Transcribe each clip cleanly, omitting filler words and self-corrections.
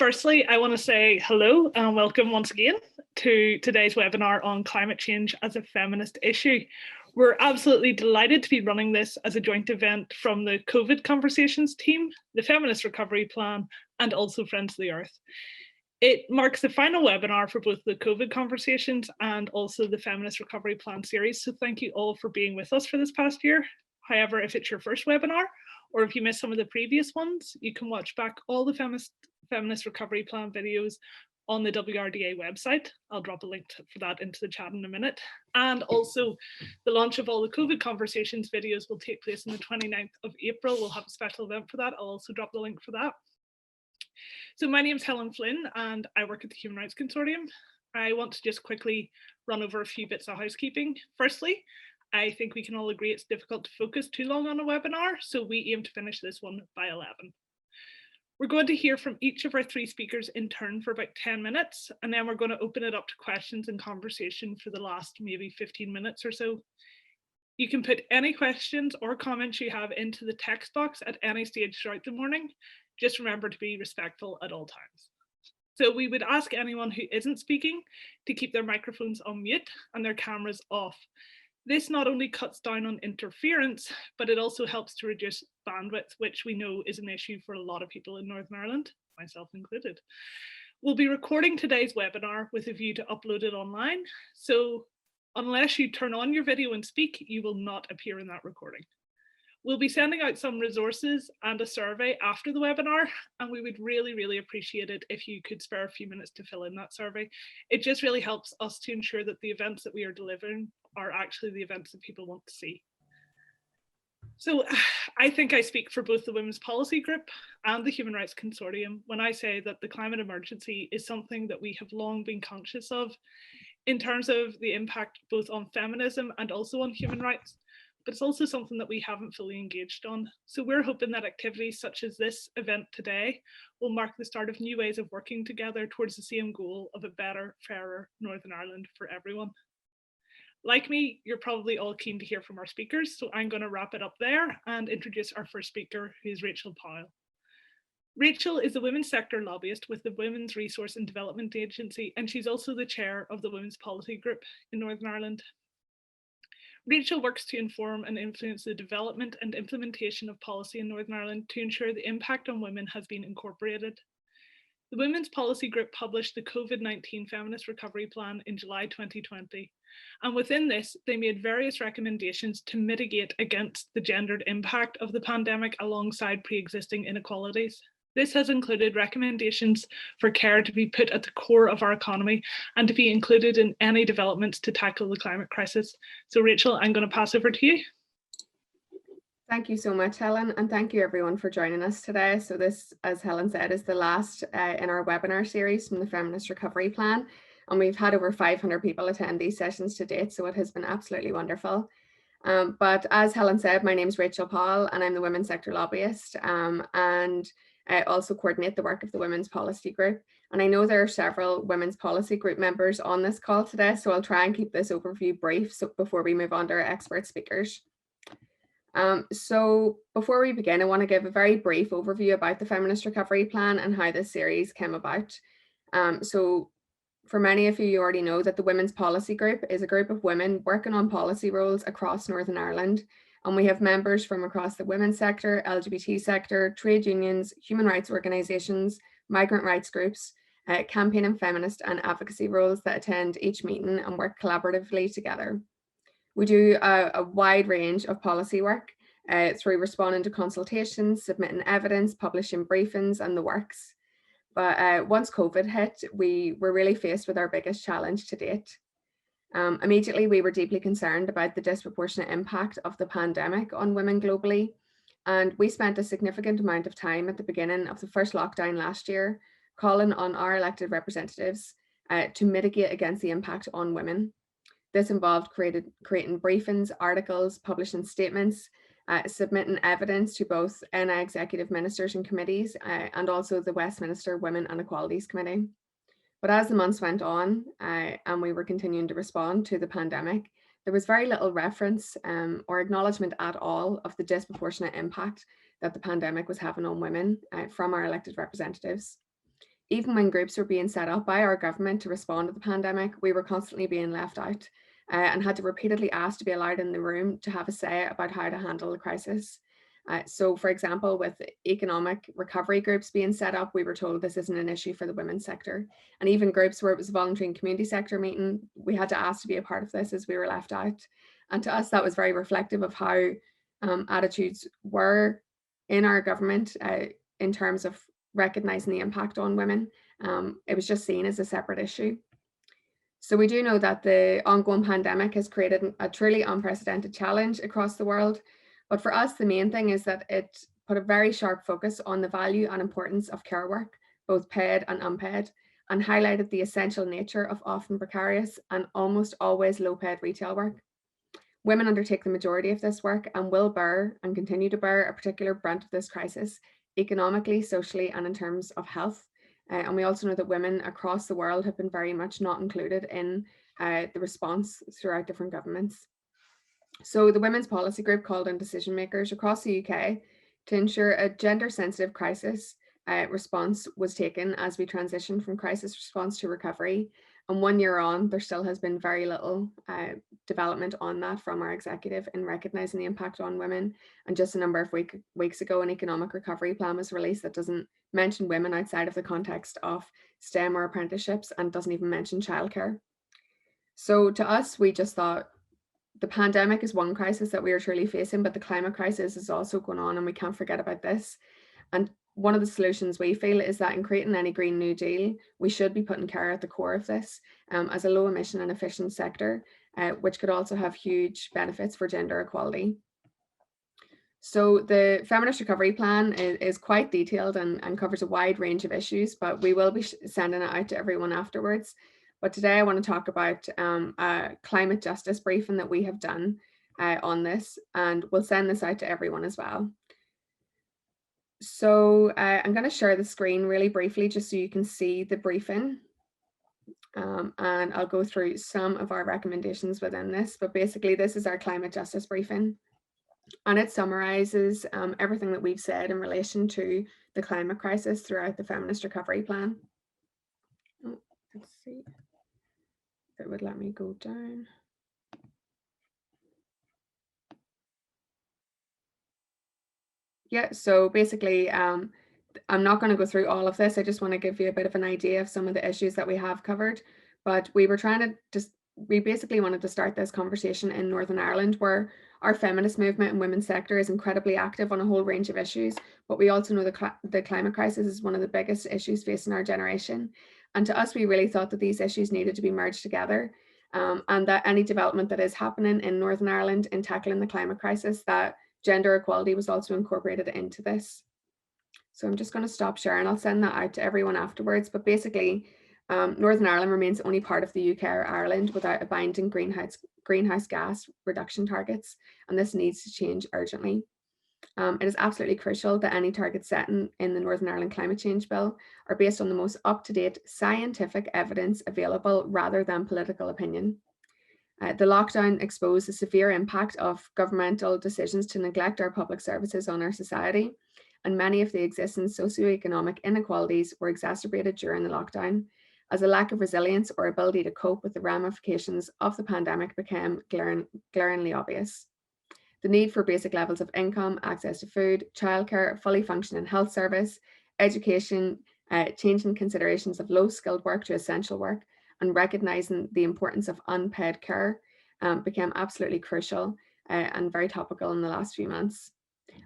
Firstly, I want to say hello and welcome once again to today's webinar on climate change as a feminist issue. We're absolutely delighted to be running this as a joint event from the COVID Conversations team, the Feminist Recovery Plan, and also Friends of the Earth. It marks the final webinar for both the COVID Conversations and also the Feminist Recovery Plan series, so thank you all for being with us for this past year. However, if it's your first webinar, or if you missed some of the previous ones, you can watch back all the Feminist Recovery Plan videos on the WRDA website. I'll drop a link for that into the chat in a minute. And also the launch of all the COVID Conversations videos will take place on the 29th of April. We'll have a special event for that. I'll also drop the link for that. So my name is Helen Flynn and I work at the Human Rights Consortium. I want to just quickly run over a few bits of housekeeping. Firstly, I think we can all agree it's difficult to focus too long on a webinar, so we aim to finish this one by 11. We're going to hear from each of our three speakers in turn for about 10 minutes, and then we're going to open it up to questions and conversation for the last maybe 15 minutes or so. You can put any questions or comments you have into the text box at any stage throughout the morning. Just remember to be respectful at all times. So we would ask anyone who isn't speaking to keep their microphones on mute and their cameras off. This not only cuts down on interference, but it also helps to reduce bandwidth, which we know is an issue for a lot of people in Northern Ireland, myself included. We'll be recording today's webinar with a view to upload it online. So unless you turn on your video and speak, you will not appear in that recording. We'll be sending out some resources and a survey after the webinar, and we would really appreciate it if you could spare a few minutes to fill in that survey. It just really helps us to ensure that the events that we are delivering are actually the events that people want to see. So I think I speak for both the Women's Policy Group and the Human Rights Consortium when I say that the climate emergency is something that we have long been conscious of in terms of the impact both on feminism and also on human rights. But it's also something that we haven't fully engaged on. So we're hoping that activities such as this event today will mark the start of new ways of working together towards the same goal of a better, fairer Northern Ireland for everyone. Like me, you're probably all keen to hear from our speakers, so I'm going to wrap it up there and introduce our first speaker, who is Rachel Powell. Rachel is a women's sector lobbyist with the Women's Resource and Development Agency, and she's also the chair of the Women's Policy Group in Northern Ireland. Rachel works to inform and influence the development and implementation of policy in Northern Ireland to ensure the impact on women has been incorporated. The Women's Policy Group published the COVID-19 Feminist Recovery Plan in July 2020, and within this, they made various recommendations to mitigate against the gendered impact of the pandemic alongside pre-existing inequalities. This has included recommendations for care to be put at the core of our economy and to be included in any developments to tackle the climate crisis. So Rachel, I'm going to pass over to you. Thank you so much, Helen, and thank you everyone for joining us today. So this, as Helen said, is the last in our webinar series from the Feminist Recovery Plan, and we've had over 500 people attend these sessions to date, so it has been absolutely wonderful. But as Helen said, my name is Rachel Powell and I'm the Women's Sector Lobbyist, and I also coordinate the work of the Women's Policy Group. And I know there are several Women's Policy Group members on this call today, so I'll try and keep this overview brief before we move on to our expert speakers. So before we begin, I want to give a very brief overview about the Feminist Recovery Plan and how this series came about. So for many of you, you already know that the Women's Policy Group is a group of women working on policy roles across Northern Ireland. And we have members from across the women's sector, LGBT sector, trade unions, human rights organisations, migrant rights groups, campaigning feminist and advocacy roles that attend each meeting and work collaboratively together. We do a wide range of policy work through responding to consultations, submitting evidence, publishing briefings and the works. But once COVID hit, we were really faced with our biggest challenge to date. Immediately, we were deeply concerned about the disproportionate impact of the pandemic on women globally. And we spent a significant amount of time at the beginning of the first lockdown last year, calling on our elected representatives to mitigate against the impact on women. This involved creating briefings, articles, publishing statements, submitting evidence to both NI executive ministers and committees, and also the Westminster Women and Equalities Committee. But as the months went on and we were continuing to respond to the pandemic, there was very little reference or acknowledgement at all of the disproportionate impact that the pandemic was having on women from our elected representatives. even when groups were being set up by our government to respond to the pandemic, we were constantly being left out and had to repeatedly ask to be allowed in the room to have a say about how to handle the crisis. So, for example, with economic recovery groups being set up, we were told this isn't an issue for the women's sector. And even groups where it was a voluntary and community sector meeting, we had to ask to be a part of this as we were left out. And to us, that was very reflective of how attitudes were in our government in terms of recognizing the impact on women. It was just seen as a separate issue. So we do know that the ongoing pandemic has created a truly unprecedented challenge across the world. But for us, the main thing is that it put a very sharp focus on the value and importance of care work, both paid and unpaid, and highlighted the essential nature of often precarious and almost always low-paid retail work. Women undertake the majority of this work and will bear and continue to bear a particular brunt of this crisis, economically, socially, and in terms of health. And we also know that women across the world have been very much not included in the response throughout different governments. So the Women's Policy Group called on decision makers across the UK to ensure a gender-sensitive crisis response was taken as we transitioned from crisis response to recovery. And 1 year on, there still has been very little development on that from our executive in recognising the impact on women. And just a number of weeks ago, an economic recovery plan was released that doesn't mention women outside of the context of STEM or apprenticeships and doesn't even mention childcare. So to us, we just thought the pandemic is one crisis that we are truly facing, but the climate crisis is also going on and we can't forget about this. And one of the solutions we feel is that in creating any Green New Deal, we should be putting care at the core of this as a low emission and efficient sector, which could also have huge benefits for gender equality. So the Feminist Recovery Plan is quite detailed and covers a wide range of issues, but we will be sending it out to everyone afterwards. But today I want to talk about a climate justice briefing that we have done on this, and we'll send this out to everyone as well. So I'm going to share the screen really briefly just so you can see the briefing. And I'll go through some of our recommendations within this, but basically this is our climate justice briefing. And it summarises everything that we've said in relation to the climate crisis throughout the Feminist Recovery Plan. Oh, let's see if it would let me go down. Yeah, so basically, I'm not going to go through all of this. I just want to give you a bit of an idea of some of the issues that we have covered. But we were trying to we basically wanted to start this conversation in Northern Ireland, where our feminist movement and women's sector is incredibly active on a whole range of issues. But we also know the climate crisis is one of the biggest issues facing our generation. And to us, we really thought that these issues needed to be merged together, and that any development that is happening in Northern Ireland in tackling the climate crisis, that gender equality was also incorporated into this. So I'm just going to stop sharing. I'll send that out to everyone afterwards. But basically, Northern Ireland remains the only part of the UK or Ireland without a binding greenhouse gas reduction targets, and this needs to change urgently. It is absolutely crucial that any targets set in the Northern Ireland Climate Change Bill are based on the most up-to-date scientific evidence available rather than political opinion. The lockdown exposed the severe impact of governmental decisions to neglect our public services on our society, and many of the existing socioeconomic inequalities were exacerbated during the lockdown, as a lack of resilience or ability to cope with the ramifications of the pandemic became glaringly obvious. The need for basic levels of income, access to food, childcare, fully functioning health service, education, changing considerations of low-skilled work to essential work, and recognising the importance of unpaid care became absolutely crucial and very topical in the last few months.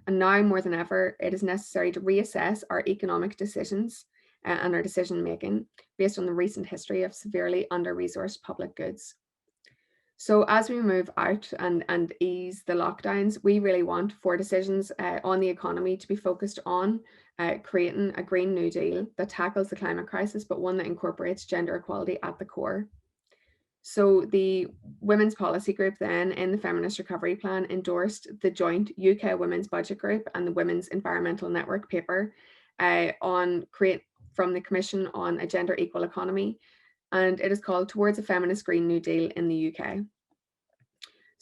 And now more than ever, it is necessary to reassess our economic decisions and our decision making based on the recent history of severely under-resourced public goods. So as we move out and ease the lockdowns, we really want for decisions on the economy to be focused on creating a Green New Deal that tackles the climate crisis, but one that incorporates gender equality at the core. So the Women's Policy Group then in the Feminist Recovery Plan endorsed the joint UK Women's Budget Group and the Women's Environmental Network paper from the Commission on a Gender Equal Economy, and it is called Towards a Feminist Green New Deal in the UK.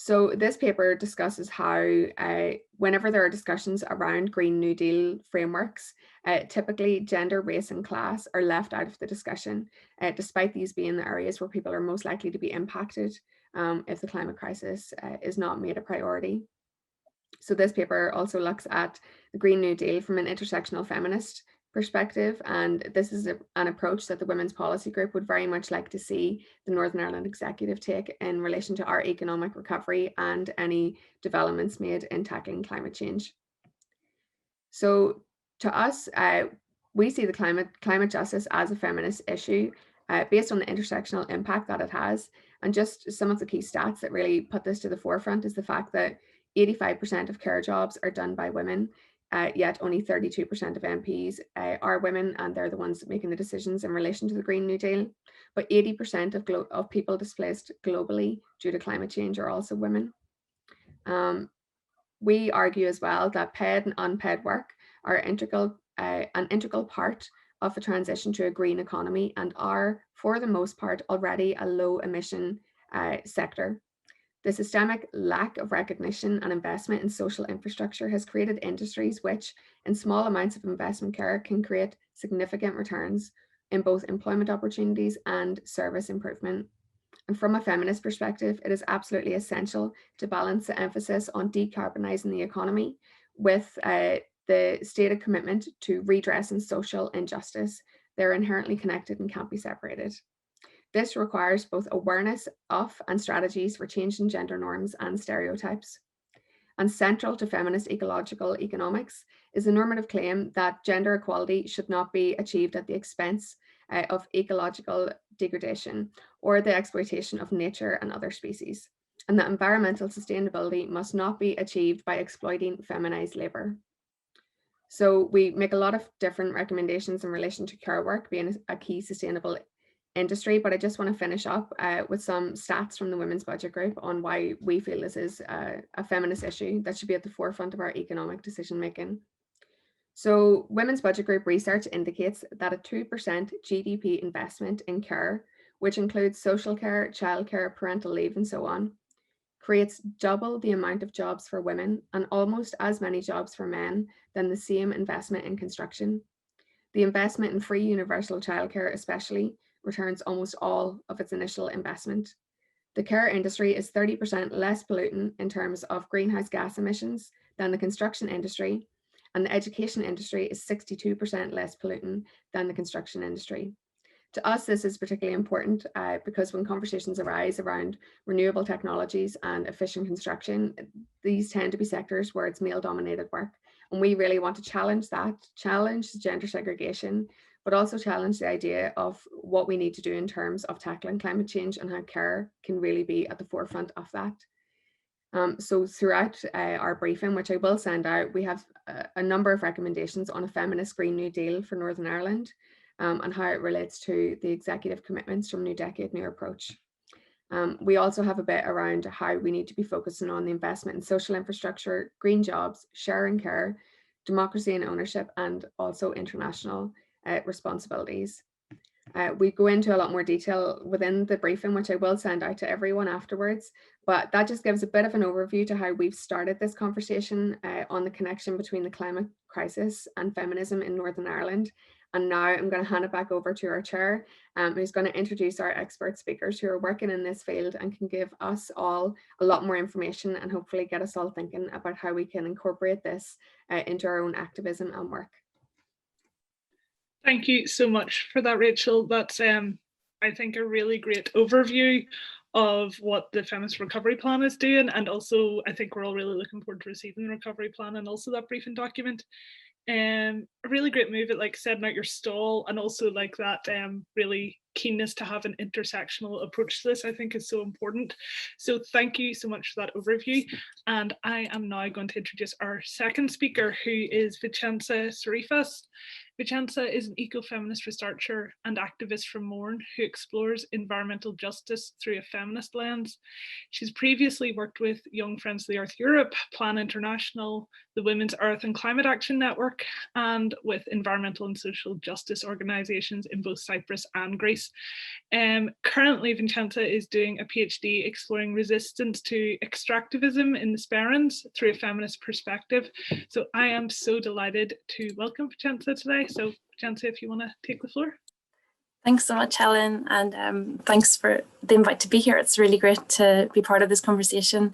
So this paper discusses how whenever there are discussions around Green New Deal frameworks, typically gender, race and class are left out of the discussion, despite these being the areas where people are most likely to be impacted if the climate crisis is not made a priority. So this paper also looks at the Green New Deal from an intersectional feminist perspective, and this is an approach that the Women's Policy Group would very much like to see the Northern Ireland Executive take in relation to our economic recovery and any developments made in tackling climate change. So to us, we see the climate justice as a feminist issue based on the intersectional impact that it has. And just some of the key stats that really put this to the forefront is the fact that 85% of care jobs are done by women, yet only 32% of MPs are women, and they're the ones making the decisions in relation to the Green New Deal. But 80% of people displaced globally due to climate change are also women. We argue as well that paid and unpaid work are an integral part of a transition to a green economy and are, for the most part, already a low emission sector. The systemic lack of recognition and investment in social infrastructure has created industries which, in small amounts of investment care, can create significant returns in both employment opportunities and service improvement. And from a feminist perspective, it is absolutely essential to balance the emphasis on decarbonising the economy with the stated commitment to redressing social injustice. They're inherently connected and can't be separated. This requires both awareness of and strategies for changing gender norms and stereotypes. And central to feminist ecological economics is the normative claim that gender equality should not be achieved at the expense of ecological degradation or the exploitation of nature and other species, and that environmental sustainability must not be achieved by exploiting feminized labour. So we make a lot of different recommendations in relation to care work being a key sustainable industry, but I just want to finish up with some stats from the Women's Budget Group on why we feel this is a feminist issue that should be at the forefront of our economic decision making. So Women's Budget Group research indicates that a 2% GDP investment in care, which includes social care, childcare, parental leave and so on, creates double the amount of jobs for women and almost as many jobs for men than the same investment in construction. The investment in free universal childcare especially returns almost all of its initial investment. The care industry is 30% less pollutant in terms of greenhouse gas emissions than the construction industry, and the education industry is 62% less pollutant than the construction industry. To us, this is particularly important because when conversations arise around renewable technologies and efficient construction, these tend to be sectors where it's male-dominated work. And we really want to challenge that, challenge gender segregation, but also challenge the idea of what we need to do in terms of tackling climate change and how care can really be at the forefront of that. So throughout our briefing, which I will send out, we have a number of recommendations on a feminist Green New Deal for Northern Ireland and how it relates to the executive commitments from New Decade, New Approach. We also have a bit around how we need to be focusing on the investment in social infrastructure, green jobs, sharing care, democracy and ownership, and also international responsibilities. We go into a lot more detail within the briefing, which I will send out to everyone afterwards, but that just gives a bit of an overview to how we've started this conversation on the connection between the climate crisis and feminism in Northern Ireland. And now I'm going to hand it back over to our chair, who's going to introduce our expert speakers who are working in this field and can give us all a lot more information and hopefully get us all thinking about how we can incorporate this into our own activism and work. Thank you so much for that, Rachel. That's, I think, a really great overview of what the Feminist Recovery Plan is doing. And also, I think we're all really looking forward to receiving the recovery plan and also that briefing document. A really great move at like setting out your stall, and also like that really keenness to have an intersectional approach to this, I think is so important. So thank you so much for that overview. And I am now going to introduce our second speaker, who is Vincenza Sarifas. Vincenza is an ecofeminist researcher and activist from Mourne who explores environmental justice through a feminist lens. She's previously worked with Young Friends of the Earth Europe, Plan International, the Women's Earth and Climate Action Network, and with environmental and social justice organisations in both Cyprus and Greece. Currently, Vincenza is doing a PhD exploring resistance to extractivism in the Sperrins through a feminist perspective. So I am so delighted to welcome Vincenza today. So Vincenza, if you want to take the floor. Thanks so much, Helen, and thanks for the invite to be here. It's really great to be part of this conversation.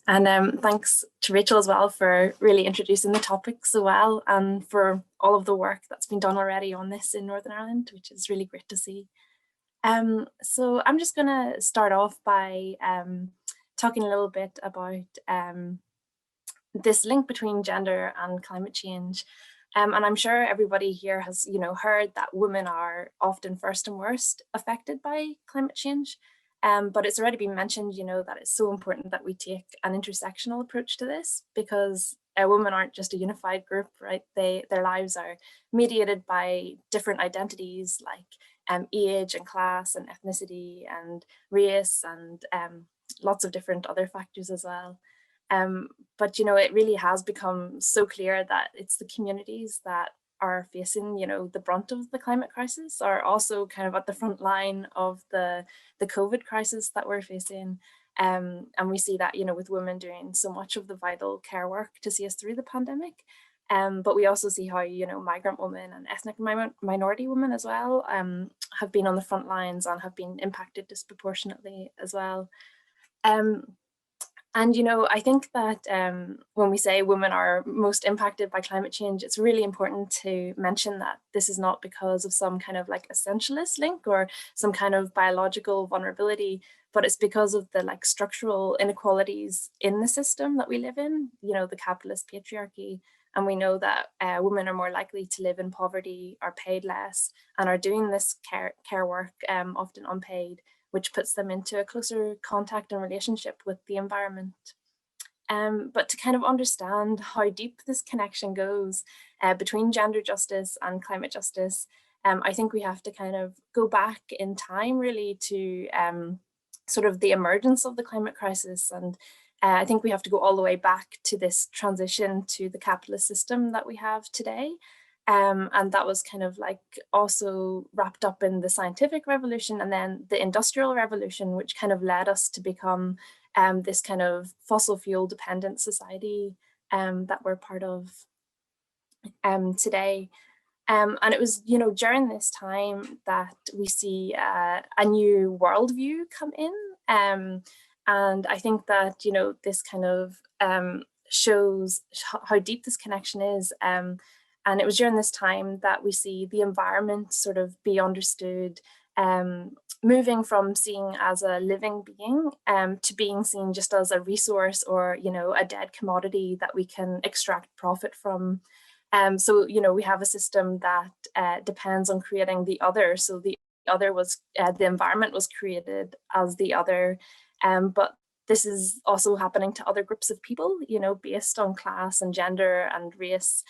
And thanks to Rachel as well for really introducing the topic so well, and for all of the work that's been done already on this in Northern Ireland, which is really great to see. So I'm just going to start off by talking a little bit about this link between gender and climate change. And I'm sure everybody here has, heard that women are often first and worst affected by climate change. But it's already been mentioned, that it's so important that we take an intersectional approach to this, because women aren't just a unified group, right? Their lives are mediated by different identities like age and class and ethnicity and race and lots of different other factors as well. But, it really has become so clear that it's the communities that are facing, the brunt of the climate crisis, are also kind of at the front line of the COVID crisis that we're facing. And we see that, with women doing so much of the vital care work to see us through the pandemic. But we also see how, migrant women and ethnic minority women as well have been on the front lines and have been impacted disproportionately as well. And, I think that when we say women are most impacted by climate change, it's really important to mention that this is not because of some kind of like essentialist link or some kind of biological vulnerability, but it's because of the like structural inequalities in the system that we live in, the capitalist patriarchy. And we know that women are more likely to live in poverty, are paid less, and are doing this care work, often unpaid, which puts them into a closer contact and relationship with the environment. But to kind of understand how deep this connection goes between gender justice and climate justice, I think we have to kind of go back in time really to sort of the emergence of the climate crisis. And I think we have to go all the way back to this transition to the capitalist system that we have today. And that was kind of like also wrapped up in the scientific revolution and then the industrial revolution, which kind of led us to become this kind of fossil fuel dependent society that we're part of today. And it was, during this time that we see a new worldview come in. And I think that, this kind of shows how deep this connection is. And it was during this time that we see the environment sort of be understood, moving from seeing as a living being to being seen just as a resource or, a dead commodity that we can extract profit from. So, we have a system that depends on creating the other. So the other was, the environment was created as the other, but this is also happening to other groups of people, based on class and gender and race.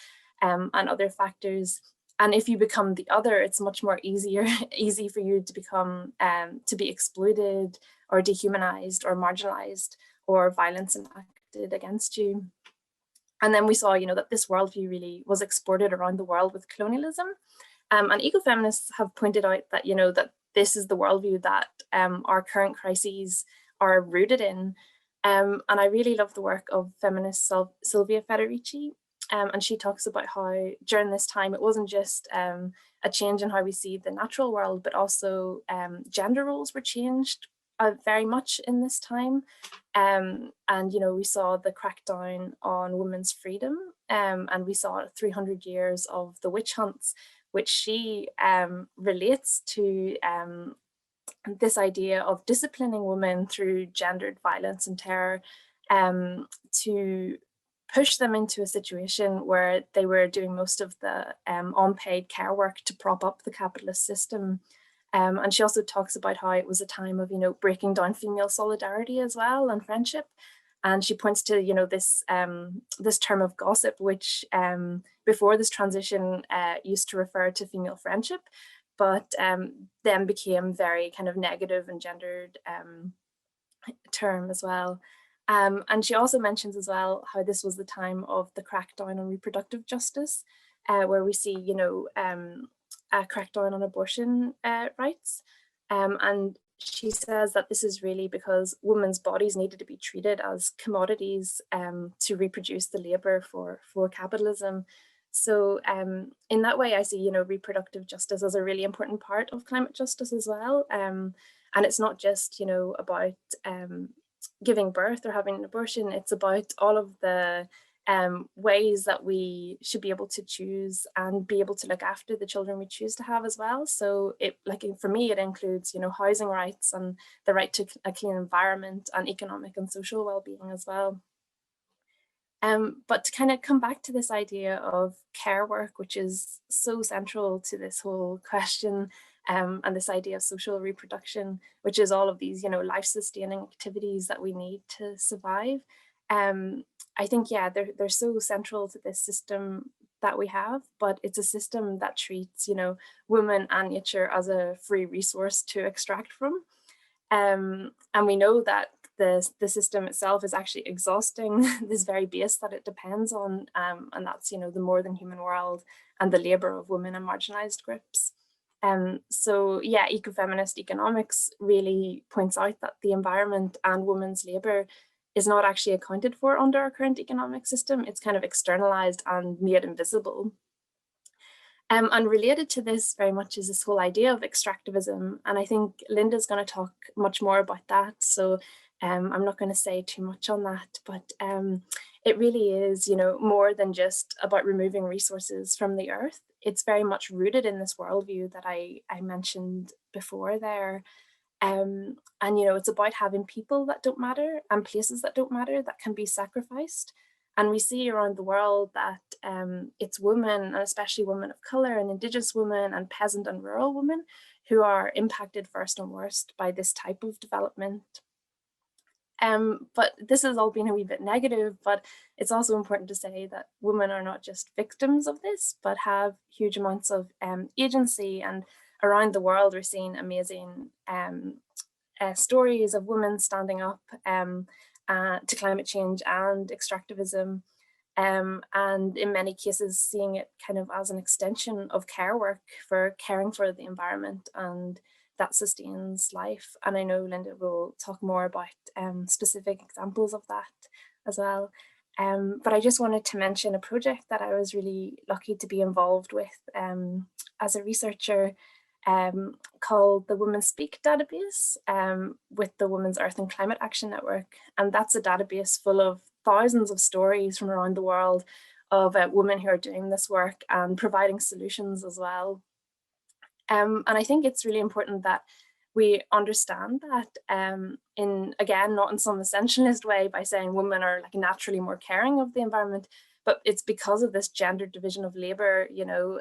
And other factors. And if you become the other, it's much more easy for you to become, to be exploited or dehumanized or marginalized or violence enacted against you. And then we saw, that this worldview really was exported around the world with colonialism. And ecofeminists have pointed out that, that this is the worldview that our current crises are rooted in. And I really love the work of feminist Silvia Federici. And she talks about how during this time, it wasn't just a change in how we see the natural world, but also gender roles were changed very much in this time. And, we saw the crackdown on women's freedom, and we saw 300 years of the witch hunts, which she relates to this idea of disciplining women through gendered violence and terror to push them into a situation where they were doing most of the unpaid care work to prop up the capitalist system. And she also talks about how it was a time of, breaking down female solidarity as well and friendship. And she points to, you know, this this term of gossip, which before this transition used to refer to female friendship, but then became very kind of negative and gendered term as well. And she also mentions as well how this was the time of the crackdown on reproductive justice, where we see, you know, a crackdown on abortion rights. And she says that this is really because women's bodies needed to be treated as commodities to reproduce the labor for capitalism. So in that way, I see, you know, reproductive justice as a really important part of climate justice as well. And it's not just, you know, about giving birth or having an abortion. It's about all of the ways that we should be able to choose and be able to look after the children we choose to have as well. So it, like, for me, it includes, you know, housing rights and the right to a clean environment and economic and social well-being as well. But to kind of come back to this idea of care work, which is so central to this whole question, and this idea of social reproduction, which is all of these, you know, life-sustaining activities that we need to survive. I think, yeah, they're so central to this system that we have, but it's a system that treats, you know, women and nature as a free resource to extract from. And we know that the system itself is actually exhausting this very base that it depends on, and that's, you know, the more than human world and the labor of women and marginalized groups. So yeah, ecofeminist economics really points out that the environment and women's labor is not actually accounted for under our current economic system. It's kind of externalized and made invisible. And related to this very much is this whole idea of extractivism. And I think Linda's going to talk much more about that. So I'm not going to say too much on that, but it really is, you know, more than just about removing resources from the earth. It's very much rooted in this worldview that I mentioned before there. And, you know, it's about having people that don't matter and places that don't matter that can be sacrificed. And we see around the world that it's women, and especially women of colour and Indigenous women and peasant and rural women, who are impacted first and worst by this type of development. But this has all been a wee bit negative, but it's also important to say that women are not just victims of this, but have huge amounts of agency. And around the world, we're seeing amazing stories of women standing up to climate change and extractivism, and in many cases seeing it kind of as an extension of care work for caring for the environment, and that sustains life. And I know Linda will talk more about specific examples of that as well. But I just wanted to mention a project that I was really lucky to be involved with as a researcher, called the Women Speak database with the Women's Earth and Climate Action Network. And that's a database full of thousands of stories from around the world of women who are doing this work and providing solutions as well. And I think it's really important that we understand that in, again, not in some essentialist way by saying women are like naturally more caring of the environment, but it's because of this gendered division of labor, you know,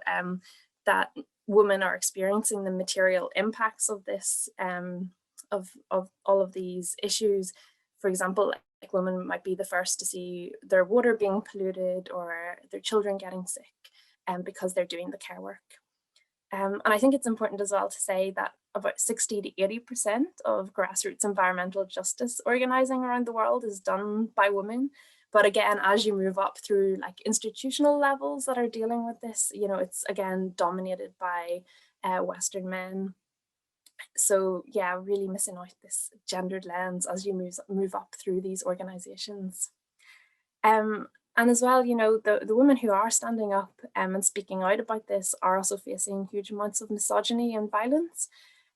that women are experiencing the material impacts of this, of all of these issues. For example, like women might be the first to see their water being polluted or their children getting sick, because they're doing the care work. And I think it's important as well to say that about 60 to 80% of grassroots environmental justice organizing around the world is done by women. But again, as you move up through like institutional levels that are dealing with this, you know, it's again dominated by Western men. So yeah, really missing out this gendered lens as you move up through these organizations. And as well, you know, the women who are standing up and speaking out about this are also facing huge amounts of misogyny and violence.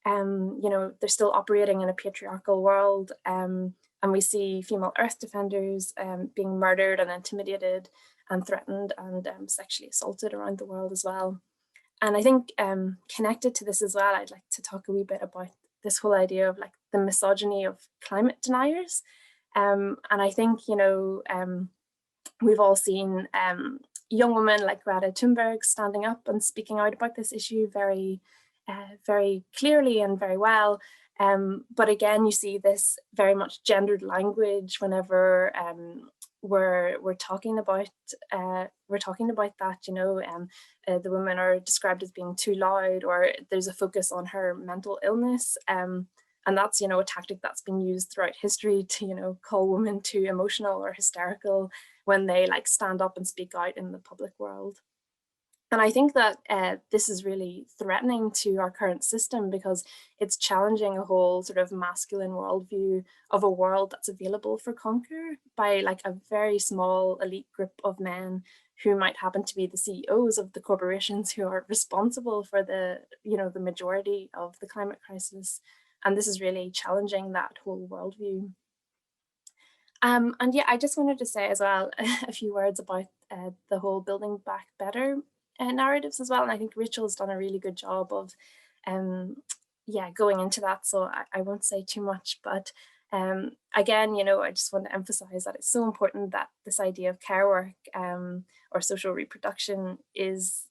You know, they're still operating in a patriarchal world, and we see female earth defenders being murdered and intimidated and threatened and sexually assaulted around the world as well. And I think connected to this as well, I'd like to talk a wee bit about this whole idea of like the misogyny of climate deniers. And I think, you know, we've all seen young women like Greta Thunberg standing up and speaking out about this issue very, very clearly and very well. But again, you see this very much gendered language whenever we're talking about that, you know, the women are described as being too loud, or there's a focus on her mental illness. And that's, you know, a tactic that's been used throughout history to, you know, call women too emotional or hysterical when they like stand up and speak out in the public world. And I think that this is really threatening to our current system, because it's challenging a whole sort of masculine worldview of a world that's available for conquer by like a very small elite group of men who might happen to be the CEOs of the corporations who are responsible for the, you know, the majority of the climate crisis. And this is really challenging that whole worldview. And yeah, I just wanted to say as well a few words about the whole building back better narratives as well. And I think Rachel's done a really good job of yeah, going into that, so I won't say too much, but again, you know, I just want to emphasize that it's so important that this idea of care work or social reproduction is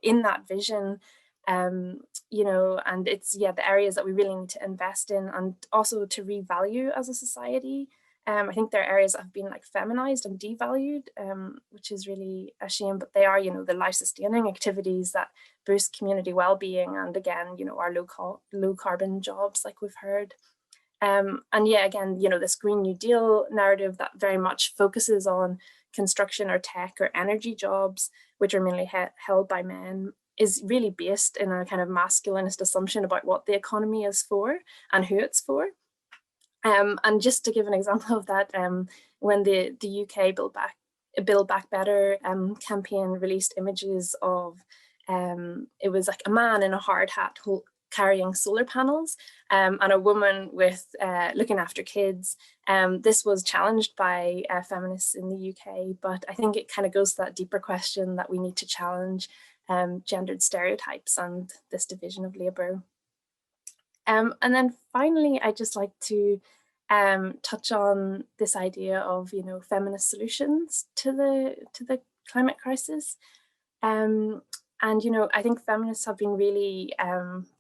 in that vision, you know, and it's, yeah, the areas that we really need to invest in and also to revalue as a society. I think there are areas that have been like feminized and devalued, which is really a shame, but they are, you know, the life sustaining activities that boost community well-being, and again, you know, our low carbon jobs, like we've heard. And yeah, again, you know, this Green New Deal narrative that very much focuses on construction or tech or energy jobs, which are mainly held by men, is really based in a kind of masculinist assumption about what the economy is for and who it's for. And just to give an example of that, when the UK Build Back Better campaign released images of, it was like a man in a hard hat carrying solar panels, and a woman with looking after kids. This was challenged by feminists in the UK, but I think it kind of goes to that deeper question that we need to challenge gendered stereotypes and this division of labour. And then finally, I'd just like to touch on this idea of, you know, feminist solutions to the climate crisis. And, you know, I think feminists have been really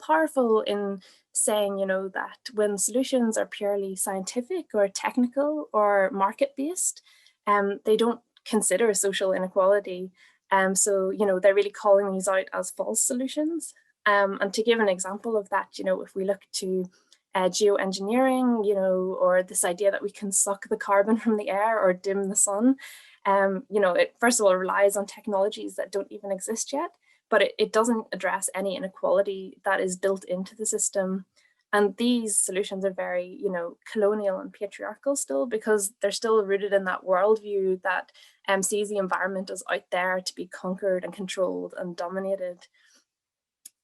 powerful in saying, you know, that when solutions are purely scientific or technical or market-based, they don't consider social inequality. So, you know, they're really calling these out as false solutions. And to give an example of that, you know, if we look to geoengineering, you know, or this idea that we can suck the carbon from the air or dim the sun, you know, it first of all relies on technologies that don't even exist yet, but it doesn't address any inequality that is built into the system. And these solutions are very, you know, colonial and patriarchal still, because they're still rooted in that worldview that sees the environment as out there to be conquered and controlled and dominated.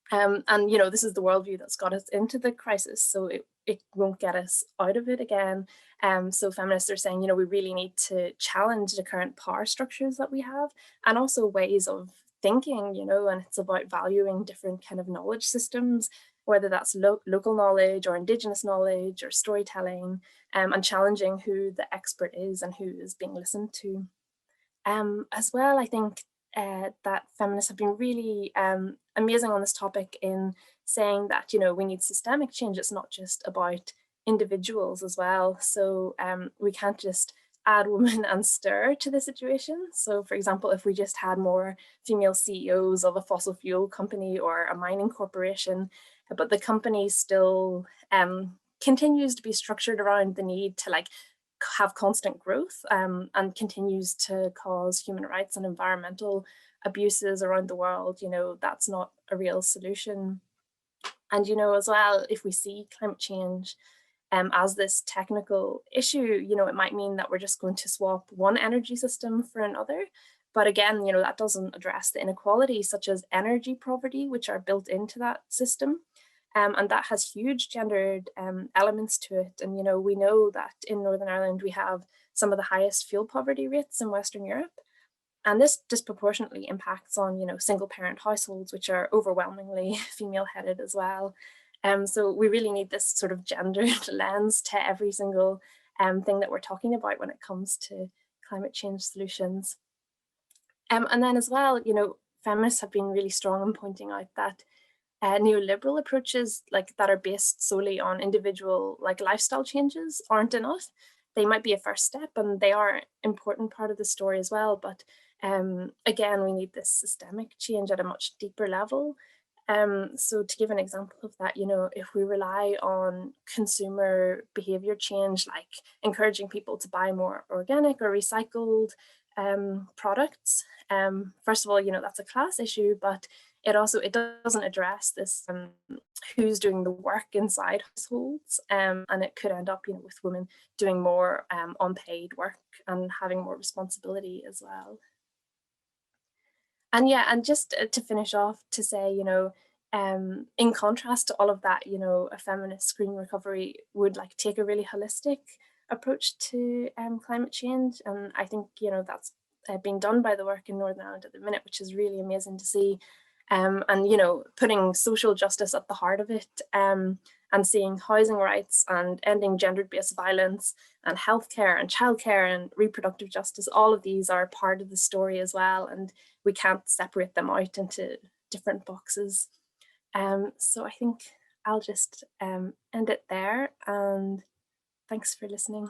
And, you know, this is the worldview that's got us into the crisis, so it won't get us out of it again. So feminists are saying, you know, we really need to challenge the current power structures that we have, and also ways of thinking, you know, and it's about valuing different kind of knowledge systems, whether that's local knowledge or Indigenous knowledge or storytelling, and challenging who the expert is and who is being listened to. As well, I think that feminists have been really amazing on this topic in saying that, you know, we need systemic change. It's not just about individuals as well. So we can't just add women and stir to the situation. So for example, if we just had more female CEOs of a fossil fuel company or a mining corporation, but the company still continues to be structured around the need to like have constant growth and continues to cause human rights and environmental abuses around the world, you know, that's not a real solution. And, you know, as well, if we see climate change as this technical issue, you know, it might mean that we're just going to swap one energy system for another. But again, you know, that doesn't address the inequalities such as energy poverty, which are built into that system. And that has huge gendered elements to it. And, you know, we know that in Northern Ireland, we have some of the highest fuel poverty rates in Western Europe. And this disproportionately impacts on, you know, single parent households, which are overwhelmingly female headed as well. So we really need this sort of gendered lens to every single thing that we're talking about when it comes to climate change solutions. And then as well, you know, feminists have been really strong in pointing out that neoliberal approaches like that are based solely on individual like lifestyle changes aren't enough. They might be a first step and they are an important part of the story as well, but again, we need this systemic change at a much deeper level. So to give an example of that, you know, if we rely on consumer behavior change, like encouraging people to buy more organic or recycled products, first of all, you know, that's a class issue, but it doesn't address this who's doing the work inside households, and it could end up, you know, with women doing more unpaid work and having more responsibility as well. And yeah, and just to finish off, to say, you know, in contrast to all of that, you know, a feminist green recovery would like take a really holistic approach to climate change, and I think, you know, that's being done by the work in Northern Ireland at the minute, which is really amazing to see. And, you know, putting social justice at the heart of it, and seeing housing rights and ending gender-based violence and healthcare and childcare and reproductive justice, all of these are part of the story as well, and we can't separate them out into different boxes. So I think I'll just end it there, and thanks for listening.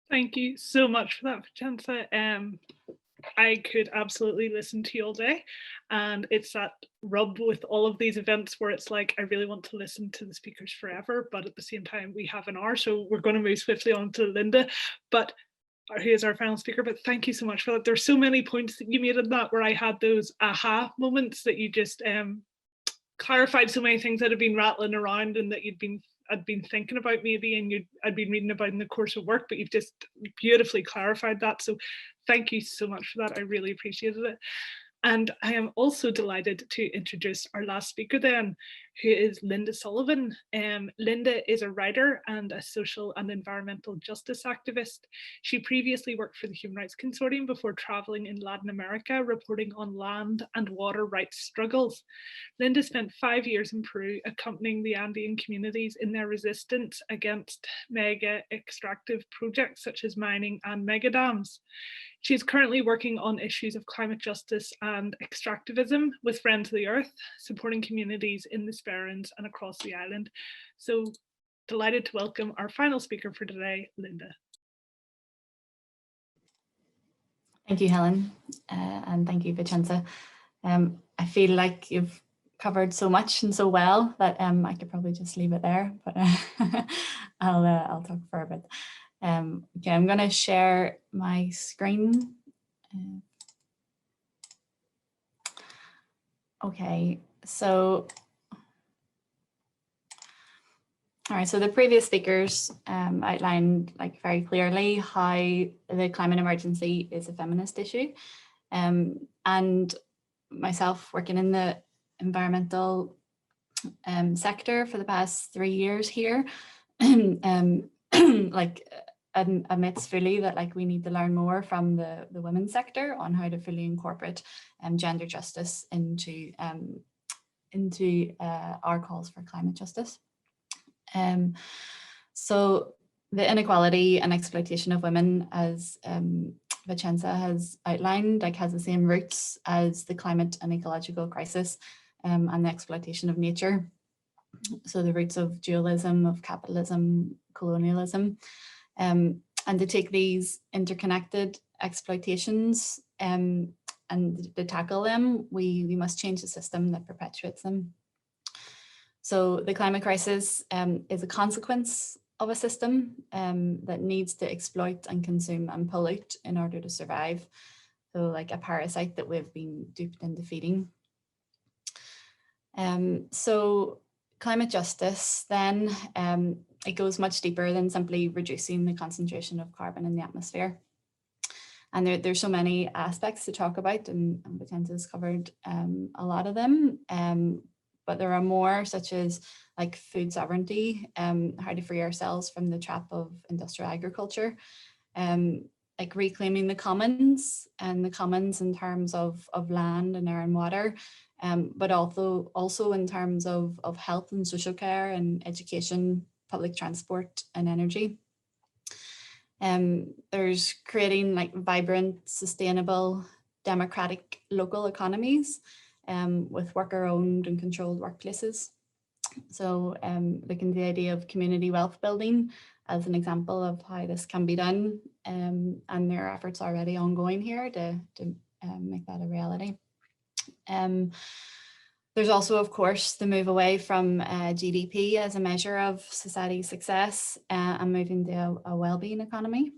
Thank you so much for that, Vincenza. I could absolutely listen to you all day, and it's that rub with all of these events where it's like I really want to listen to the speakers forever, but at the same time we have an hour, so we're going to move swiftly on to Linda, but who is our final speaker. But thank you so much for that. There's so many points that you made in that where I had those aha moments, that you just clarified so many things that had been rattling around and that I'd been thinking about maybe, and I'd been reading about in the course of work, but you've just beautifully clarified that. So thank you so much for that. I really appreciated it. And I am also delighted to introduce our last speaker then, who is Linda Sullivan. Linda is a writer and a social and environmental justice activist. She previously worked for the Human Rights Consortium before traveling in Latin America, reporting on land and water rights struggles. Linda spent 5 years in Peru, accompanying the Andean communities in their resistance against mega extractive projects such as mining and mega dams. She is currently working on issues of climate justice and extractivism with Friends of the Earth, supporting communities in the Sperrins and across the island. So delighted to welcome our final speaker for today, Linda. Thank you, Helen, and thank you, Vincenza. I feel like you've covered so much and so well that I could probably just leave it there, but I'll talk for a bit. Okay, I'm going to share my screen. Okay, so all right, so the previous speakers outlined like very clearly how the climate emergency is a feminist issue, and myself working in the environmental sector for the past 3 years here, like admits fully that like we need to learn more from the women's sector on how to fully incorporate gender justice into our calls for climate justice. So the inequality and exploitation of women, as Vincenza has outlined, like has the same roots as the climate and ecological crisis and the exploitation of nature. So the roots of dualism, of capitalism, colonialism, and to take these interconnected exploitations and to tackle them, we must change the system that perpetuates them. So the climate crisis is a consequence of a system that needs to exploit and consume and pollute in order to survive. So like a parasite that we've been duped into feeding. So climate justice then, it goes much deeper than simply reducing the concentration of carbon in the atmosphere. And there's so many aspects to talk about, and Vincenza's covered a lot of them. But there are more, such as like food sovereignty, how to free ourselves from the trap of industrial agriculture, like reclaiming the commons, and the commons in terms of land and air and water, but also in terms of health and social care and education, public transport and energy. There's creating like vibrant, sustainable, democratic local economies, with worker-owned and controlled workplaces. So looking at the idea of community wealth building as an example of how this can be done, and there are efforts already ongoing here to make that a reality. There's also, of course, the move away from GDP as a measure of society success and moving to a well-being economy.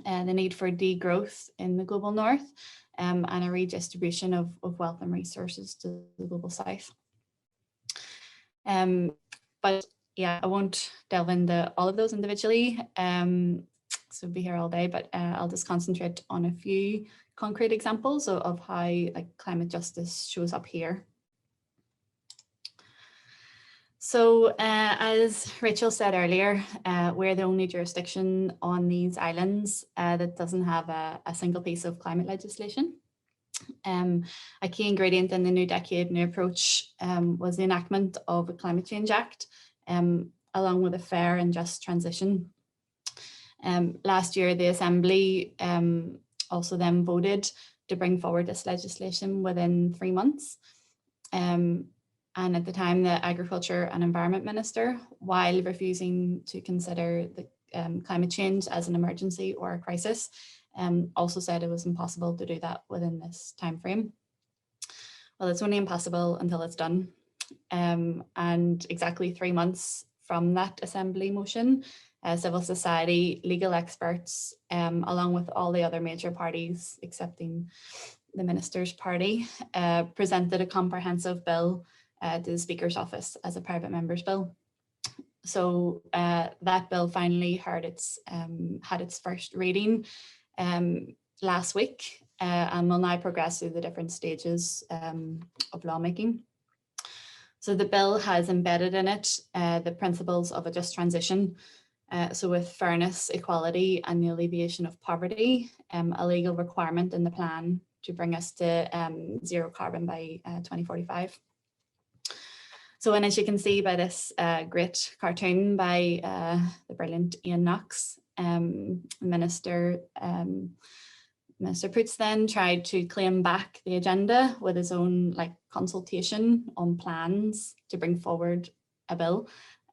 The need for degrowth in the global north and a redistribution of wealth and resources to the global south. But yeah, I won't delve into all of those individually, so be here all day, but I'll just concentrate on a few concrete examples of how like climate justice shows up here. So as Rachel said earlier, we're the only jurisdiction on these islands that doesn't have a single piece of climate legislation. A key ingredient in the new decade, new approach was the enactment of a Climate Change Act, along with a fair and just transition. Last year, the Assembly also then voted to bring forward this legislation within 3 months. And at the time, the Agriculture and Environment Minister, while refusing to consider the climate change as an emergency or a crisis, also said it was impossible to do that within this time frame. Well, it's only impossible until it's done. And exactly 3 months from that Assembly motion, civil society, legal experts, along with all the other major parties, excepting the Minister's party, presented a comprehensive bill to the Speaker's office as a private member's bill. So that bill finally had its first reading last week and will now progress through the different stages of lawmaking. So the bill has embedded in it the principles of a just transition. So with fairness, equality and the alleviation of poverty, a legal requirement in the plan to bring us to zero carbon by 2045. So, and as you can see by this great cartoon by the brilliant Ian Knox, Minister Poots then tried to claim back the agenda with his own consultation on plans to bring forward a bill,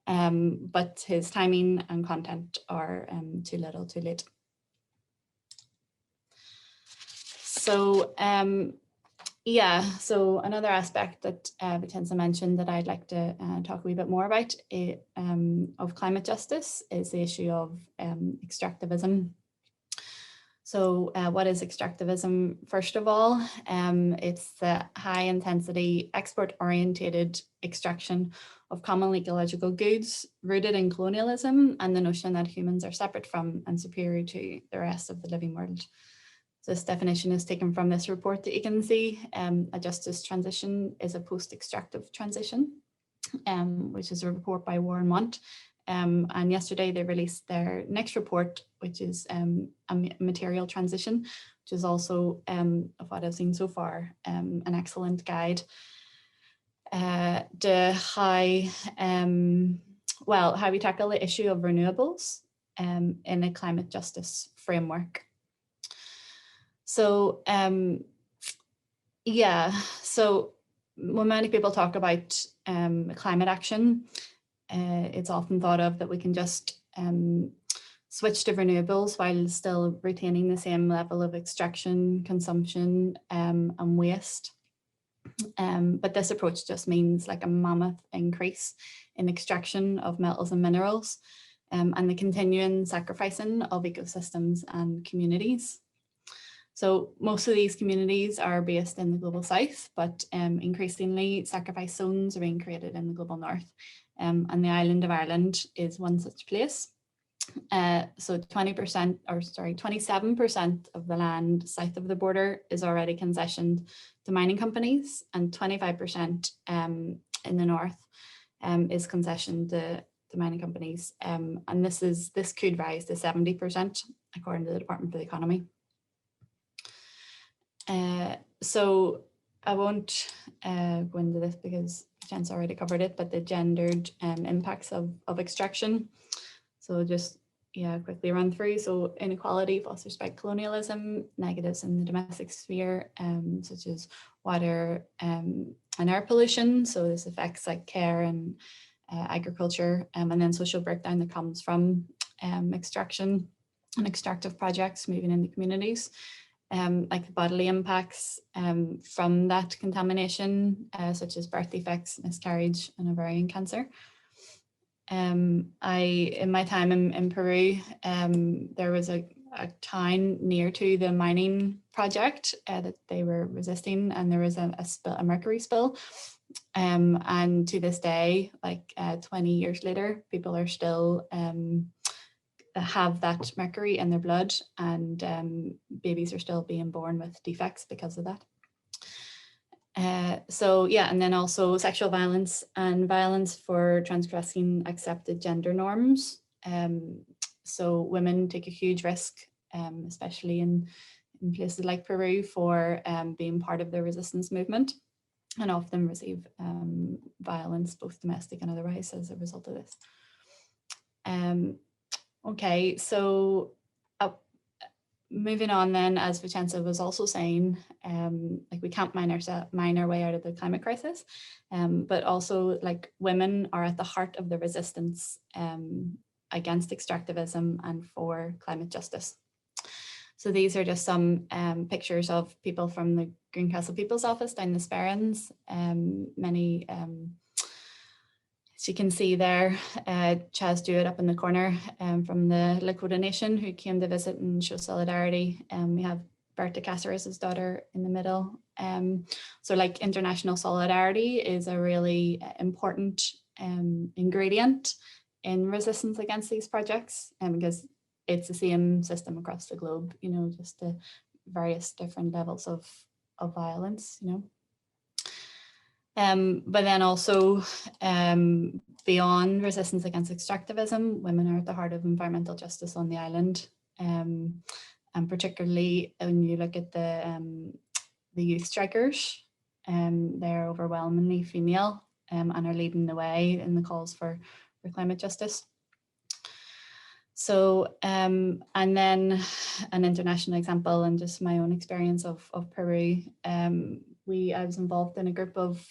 but his timing and content are too little, too late. So yeah, so another aspect that Vincenza mentioned that I'd like to talk a wee bit more about of climate justice is the issue of extractivism. So what is extractivism? First of all, it's the high intensity export orientated extraction of common ecological goods rooted in colonialism and the notion that humans are separate from and superior to the rest of the living world. So this definition is taken from this report that you can see. A justice transition is a post-extractive transition, which is a report by Warren Want. And yesterday they released their next report, which is a material transition, which is also, of what I've seen so far, an excellent guide to how we tackle the issue of renewables in a climate justice framework. So yeah, so when many people talk about climate action, it's often thought of that we can just switch to renewables while still retaining the same level of extraction, consumption, and waste. But this approach just means like a mammoth increase in extraction of metals and minerals, and the continuing sacrificing of ecosystems and communities. So most of these communities are based in the global south, but increasingly sacrifice zones are being created in the global north. And the island of Ireland is one such place. So 27% of the land south of the border is already concessioned to mining companies, and 25% in the north is concessioned to mining companies. And this could rise to 70% according to the Department for the Economy. So I won't go into this because Jen's already covered it, but the gendered impacts of extraction. So just quickly run through. So inequality fostered by colonialism, negatives in the domestic sphere, such as water and air pollution. So this affects like care and agriculture, and then social breakdown that comes from extraction and extractive projects moving into communities. Like the bodily impacts from that contamination, such as birth defects, miscarriage, and ovarian cancer. In my time in Peru, there was a town near to the mining project that they were resisting, and there was a mercury spill. And to this day, like 20 years later, people are still have that mercury in their blood, and babies are still being born with defects because of that. So yeah, and then also sexual violence and violence for transgressing accepted gender norms. So women take a huge risk, especially in places like Peru, for being part of the resistance movement, and often receive violence, both domestic and otherwise, as a result of this. Okay, so moving on then, as Vincenza was also saying, like we can't mine our way out of the climate crisis, but also like women are at the heart of the resistance against extractivism and for climate justice. So these are just some pictures of people from the Greencastle People's Office down the Sperrins. Many, as you can see there, Chaz Dewitt up in the corner from the Lakota Nation, who came to visit and show solidarity. We have Berta Cáceres' daughter in the middle. So like international solidarity is a really important ingredient in resistance against these projects, because it's the same system across the globe, you know, just the various different levels of violence, you know. But then also beyond resistance against extractivism, women are at the heart of environmental justice on the island. And particularly when you look at the youth strikers, they're overwhelmingly female and are leading the way in the calls for climate justice. So, and then an international example and just my own experience of Peru. I was involved in a group of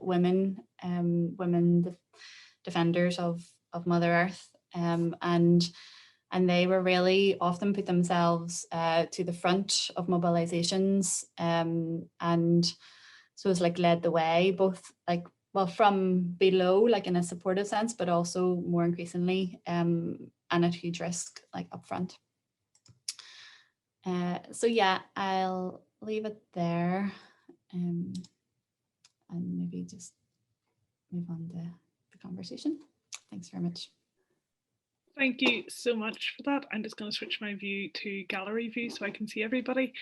women defenders of Mother Earth, and they were really often put themselves to the front of mobilizations, and so it's like led the way, both like, well, from below, like in a supportive sense, but also more increasingly and at huge risk, like up front. So yeah, I'll leave it there and maybe just move on to the conversation. Thanks very much. Thank you so much for that. I'm just going to switch my view to gallery view so I can see everybody.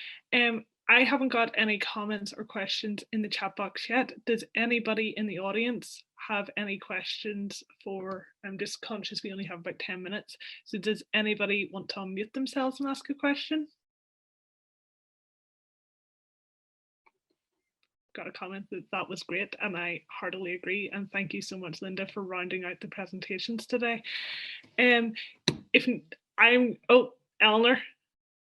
I haven't got any comments or questions in the chat box yet. Does anybody in the audience have any questions for, I'm just conscious we only have about 10 minutes. So does anybody want to unmute themselves and ask a question? Got a comment that was great, and I heartily agree, and thank you so much, Linda, for rounding out the presentations today. Eleanor.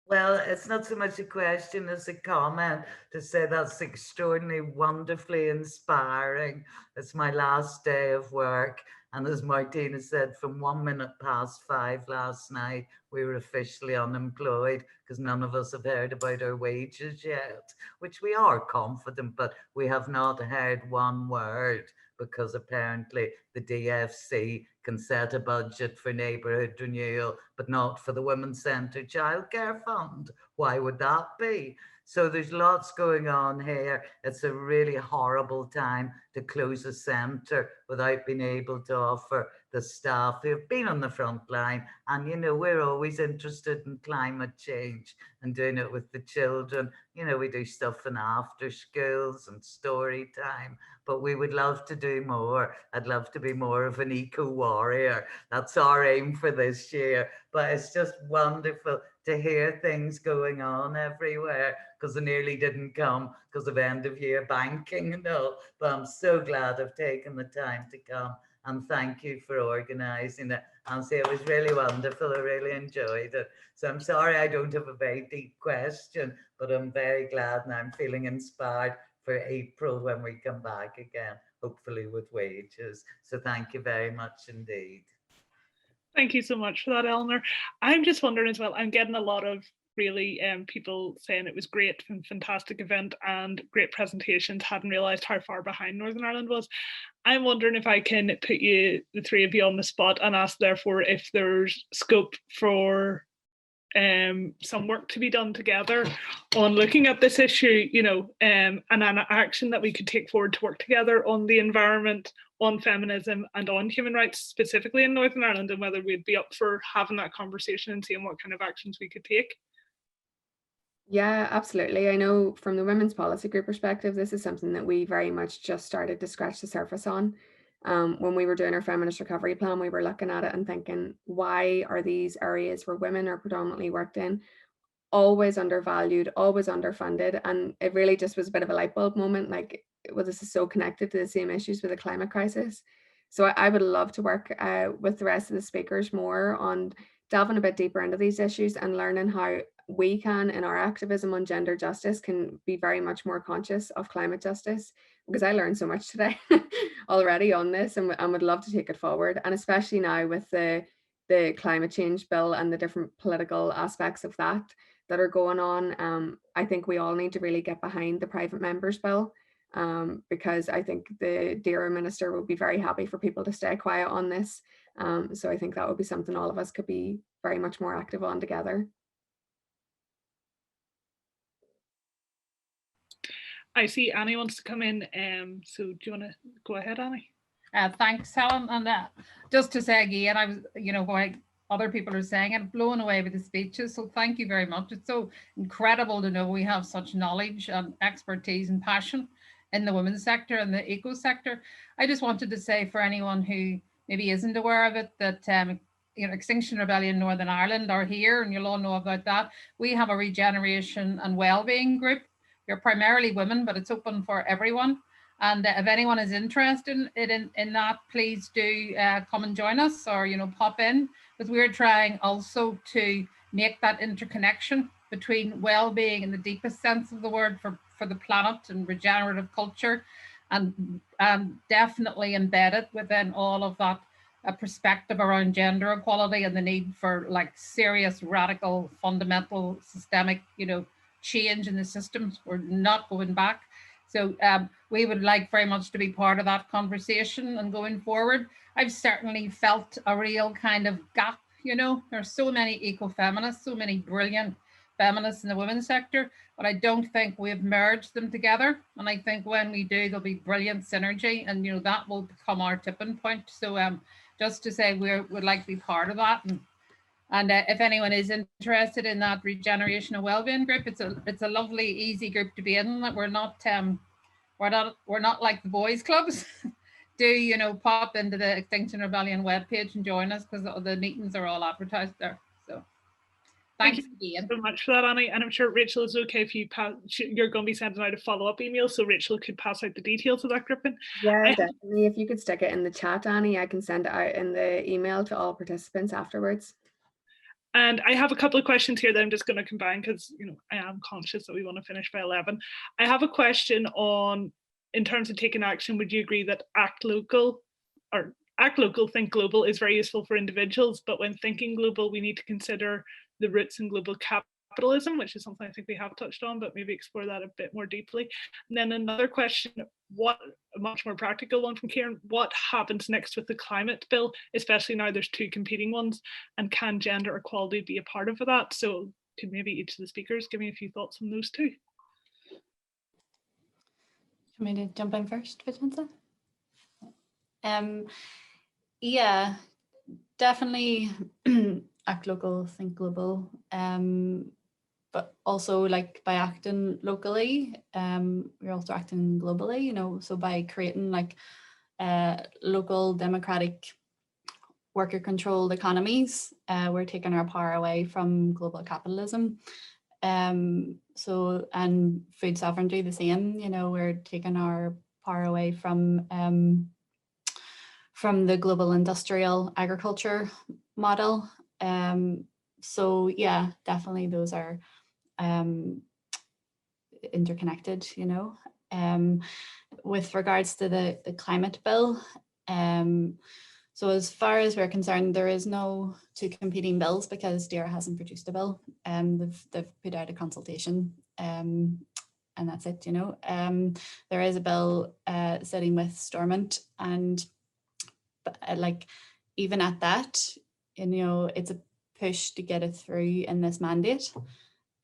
Well, it's not so much a question as a comment to say that's extraordinarily wonderfully inspiring. It's my last day of work, and as Martina said, from 5:01 last night, we were officially unemployed because none of us have heard about our wages yet, which we are confident, but we have not heard one word, because apparently the DFC can set a budget for neighbourhood renewal, but not for the Women's Centre Childcare Fund. Why would that be? So there's lots going on here. It's a really horrible time to close a centre without being able to offer the staff who have been on the front line. And, you know, we're always interested in climate change and doing it with the children. You know, we do stuff in after schools and story time, but we would love to do more. I'd love to be more of an eco warrior. That's our aim for this year. But it's just wonderful to hear things going on everywhere, because I nearly didn't come because of end of year banking and all. But I'm so glad I've taken the time to come, and thank you for organising it. Nancy, it was really wonderful. I really enjoyed it. So I'm sorry I don't have a very deep question, but I'm very glad and I'm feeling inspired for April when we come back again, hopefully with wages. So thank you very much indeed. Thank you so much for that, Eleanor. I'm just wondering as well, I'm getting a lot of really people saying it was great and fantastic event and great presentations, hadn't realised how far behind Northern Ireland was. I'm wondering if I can put you, the three of you, on the spot and ask therefore if there's scope for some work to be done together on looking at this issue, you know, and an action that we could take forward to work together on the environment, on feminism and on human rights, specifically in Northern Ireland, and whether we'd be up for having that conversation and seeing what kind of actions we could take. Yeah, absolutely. I know from the Women's Policy Group perspective, this is something that we very much just started to scratch the surface on. When we were doing our feminist recovery plan, we were looking at it and thinking, why are these areas where women are predominantly worked in always undervalued, always underfunded? And it really just was a bit of a light bulb moment, like, well, this is so connected to the same issues with the climate crisis. So I would love to work with the rest of the speakers more on delving a bit deeper into these issues and learning how we can, in our activism on gender justice, can be very much more conscious of climate justice, because I learned so much today already on this, and would love to take it forward. And especially now with the climate change bill and the different political aspects of that are going on, I think we all need to really get behind the private members bill, because I think the dear minister will be very happy for people to stay quiet on this. So I think that would be something all of us could be very much more active on together. I see Annie wants to come in, so do you want to go ahead, Annie? Thanks, Helen. And just to say again, I was, you know, what other people are saying, I'm blown away with the speeches. So thank you very much. It's so incredible to know we have such knowledge and expertise and passion in the women's sector and the eco sector. I just wanted to say, for anyone who maybe isn't aware of it, that you know, Extinction Rebellion Northern Ireland are here, and you'll all know about that. We have a regeneration and wellbeing group. We're primarily women, but it's open for everyone. And if anyone is interested in that, please do come and join us, or, you know, pop in, because we're trying also to make that interconnection between well-being in the deepest sense of the word for the planet and regenerative culture, and definitely embed it within all of that perspective around gender equality and the need for like serious, radical, fundamental, systemic, you know, change in the systems. We're not going back. So we would like very much to be part of that conversation and going forward. I've certainly felt a real kind of gap, you know, there's so many eco-feminists, so many brilliant feminists in the women's sector, but I don't think we've merged them together. And I think when we do, there'll be brilliant synergy, and, you know, that will become our tipping point. So just to say we would like to be part of that. And if anyone is interested in that regeneration and wellbeing group, it's a lovely, easy group to be in. We're not like the boys' clubs. Do, you know, pop into the Extinction Rebellion webpage and join us, because the meetings are all advertised there. So thanks again. So much for that, Annie. And I'm sure Rachel is okay if you're going to be sending out a follow-up email, so Rachel could pass out the details of that grouping. Yeah, definitely. If you could stick it in the chat, Annie, I can send it out in the email to all participants afterwards. And I have a couple of questions here that I'm just going to combine, because, you know, I am conscious that we want to finish by 11. I have a question on, in terms of taking action, would you agree that act local, think global is very useful for individuals, but when thinking global, we need to consider the roots in global capitalism, which is something I think we have touched on, but maybe explore that a bit more deeply. And then another question, a much more practical one from Kieran, what happens next with the climate bill, especially now there's two competing ones, and can gender equality be a part of that? So could maybe each of the speakers give me a few thoughts on those two? Want me to jump in first, Vincenza? Yeah, definitely act local, think global, but also, like, by acting locally, we're also acting globally, you know, so by creating like local democratic worker controlled economies, we're taking our power away from global capitalism. So, and food sovereignty the same, you know, we're taking our power away from from the global industrial agriculture model. So yeah, definitely those are interconnected, you know. With regards to the climate bill, so as far as we're concerned, there is no two competing bills because DAERA hasn't produced a bill. They've put out a consultation, and that's it, you know. There is a bill sitting with Stormont, and like even at that, you know, it's a push to get it through in this mandate.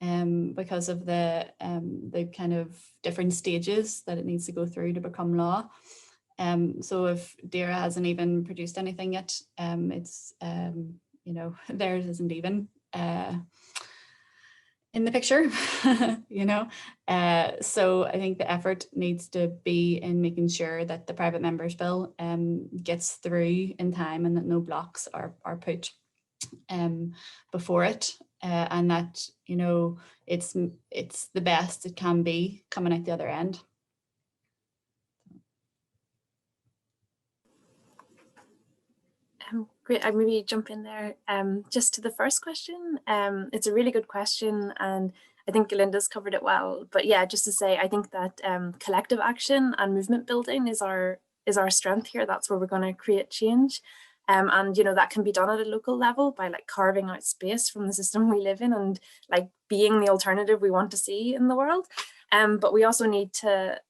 Because of the kind of different stages that it needs to go through to become law. So if DAERA hasn't even produced anything yet, it's, you know, theirs isn't even in the picture, you know. So I think the effort needs to be in making sure that the private members bill gets through in time and that no blocks are put before it, and that, you know, it's the best it can be coming out the other end. Great, I'd maybe jump in there. Just to the first question, it's a really good question, and I think Galinda's covered it well. But yeah, just to say, I think that collective action and movement building is our strength here. That's where we're going to create change. And you know, that can be done at a local level by like carving out space from the system we live in and like being the alternative we want to see in the world. But we also need to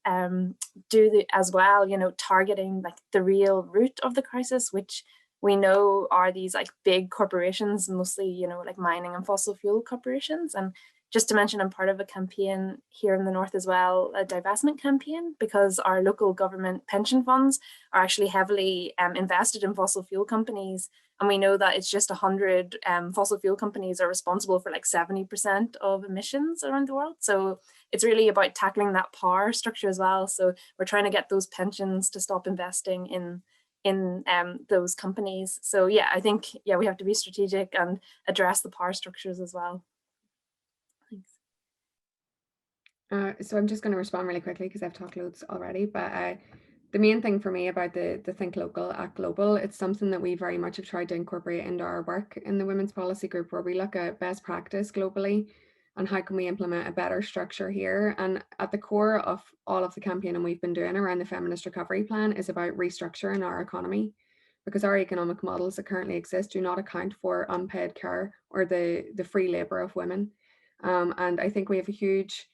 do as well, you know, targeting like the real root of the crisis, which we know are these like big corporations, mostly, you know, like mining and fossil fuel corporations. And just to mention, I'm part of a campaign here in the north as well, a divestment campaign, because our local government pension funds are actually heavily invested in fossil fuel companies. And we know that it's just 100 fossil fuel companies are responsible for like 70% of emissions around the world. So it's really about tackling that power structure as well. So we're trying to get those pensions to stop investing in those companies. So yeah, I think, yeah, we have to be strategic and address the power structures as well. Thanks. So I'm just going to respond really quickly because I've talked loads already, but the main thing for me about the Think Local, Act Global, it's something that we very much have tried to incorporate into our work in the Women's Policy Group, where we look at best practice globally and how can we implement a better structure here. And at the core of all of the campaigning we've been doing around the Feminist Recovery Plan is about restructuring our economy, because our economic models that currently exist do not account for unpaid care or the free labour of women. And I think we have a huge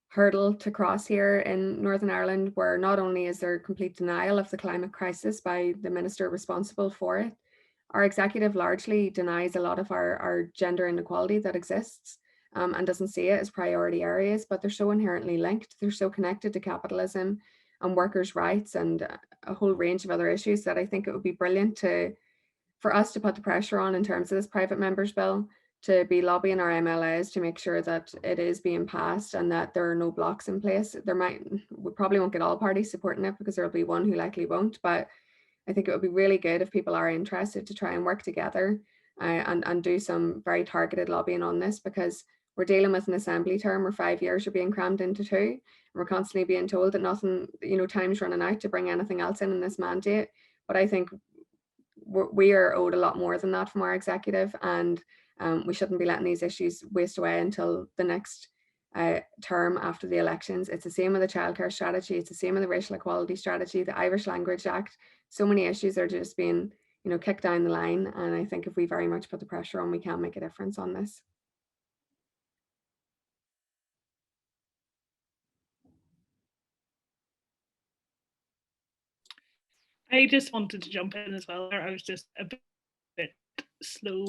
hurdle to cross here in Northern Ireland, where not only is there complete denial of the climate crisis by the minister responsible for it, our executive largely denies a lot of our gender inequality that exists. And doesn't see it as priority areas, but they're so inherently linked. They're so connected to capitalism and workers' rights and a whole range of other issues that I think it would be brilliant for us to put the pressure on in terms of this private members bill, to be lobbying our MLAs to make sure that it is being passed and that there are no blocks in place. We probably won't get all parties supporting it because there'll be one who likely won't, but I think it would be really good if people are interested to try and work together and do some very targeted lobbying on this, because we're dealing with an assembly term where 5 years are being crammed into 2. And we're constantly being told that nothing, you know, time's running out to bring anything else in this mandate. But I think we are owed a lot more than that from our executive, and we shouldn't be letting these issues waste away until the next term after the elections. It's the same with the childcare strategy. It's the same with the racial equality strategy, the Irish Language Act. So many issues are just being, you know, kicked down the line. And I think if we very much put the pressure on, we can make a difference on this. I just wanted to jump in as well. I was just a bit slow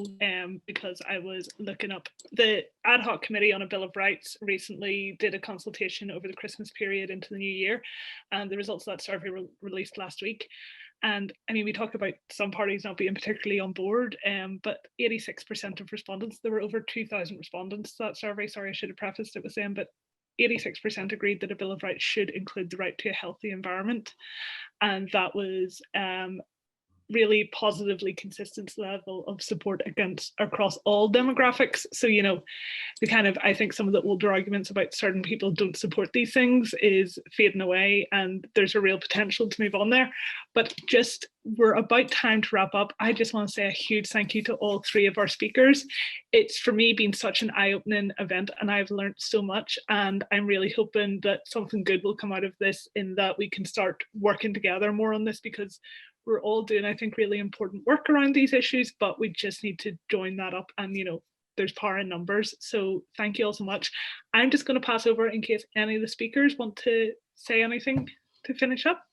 because I was looking up the ad hoc committee on a Bill of Rights recently did a consultation over the Christmas period into the new year, and the results of that survey were released last week. And I mean, we talk about some parties not being particularly on board, but 86% of respondents, there were over 2,000 respondents to that survey. Sorry, I should have prefaced it with saying, but 86% agreed that a Bill of Rights should include the right to a healthy environment. And that was really positively consistent level of support across all demographics. So, you know, the kind of, I think some of the older arguments about certain people don't support these things is fading away, and there's a real potential to move on there. But just, we're about time to wrap up. I just want to say a huge thank you to all three of our speakers. It's for me been such an eye-opening event, and I've learned so much, and I'm really hoping that something good will come out of this, in that we can start working together more on this, because we're all doing, I think, really important work around these issues, but we just need to join that up, and, you know, there's power in numbers. So thank you all so much. I'm just going to pass over in case any of the speakers want to say anything to finish up.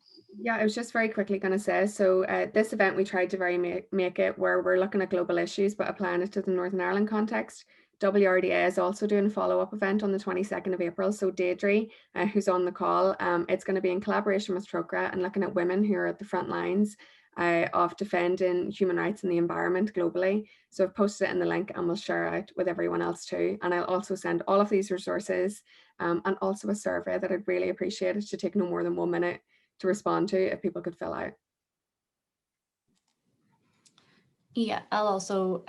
Yeah, I was just very quickly going to say, so this event, we tried to make it where we're looking at global issues, but applying it to the Northern Ireland context. WRDA is also doing a follow-up event on the 22nd of April. So Deirdre, who's on the call, it's going to be in collaboration with Trócaire and looking at women who are at the front lines of defending human rights and the environment globally. So I've posted it in the link, and we'll share it with everyone else too. And I'll also send all of these resources and also a survey that I'd really appreciate. It should take no more than 1 minute to respond to if people could fill out. Yeah, I'll also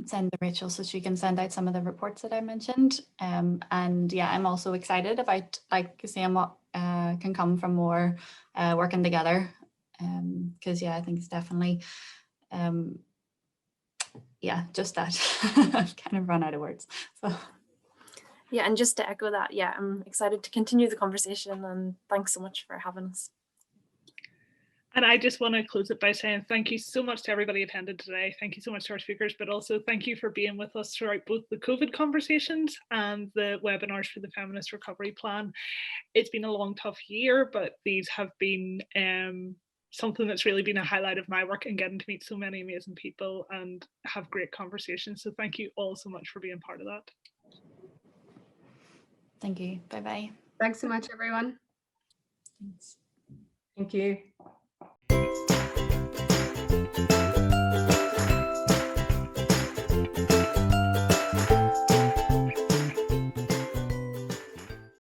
send to Rachel so she can send out some of the reports that I mentioned. And yeah, I'm also excited about like seeing what can come from more working together. Because yeah, I think it's definitely yeah, just that. I've kind of run out of words. So yeah, and just to echo that, yeah, I'm excited to continue the conversation, and thanks so much for having us. And I just want to close it by saying thank you so much to everybody attended today. Thank you so much to our speakers, but also thank you for being with us throughout both the COVID conversations and the webinars for the Feminist Recovery Plan. It's been a long, tough year, but these have been something that's really been a highlight of my work, and getting to meet so many amazing people and have great conversations. So thank you all so much for being part of that. thank you. Bye-bye. Thanks so much, everyone. Thanks. Thank you.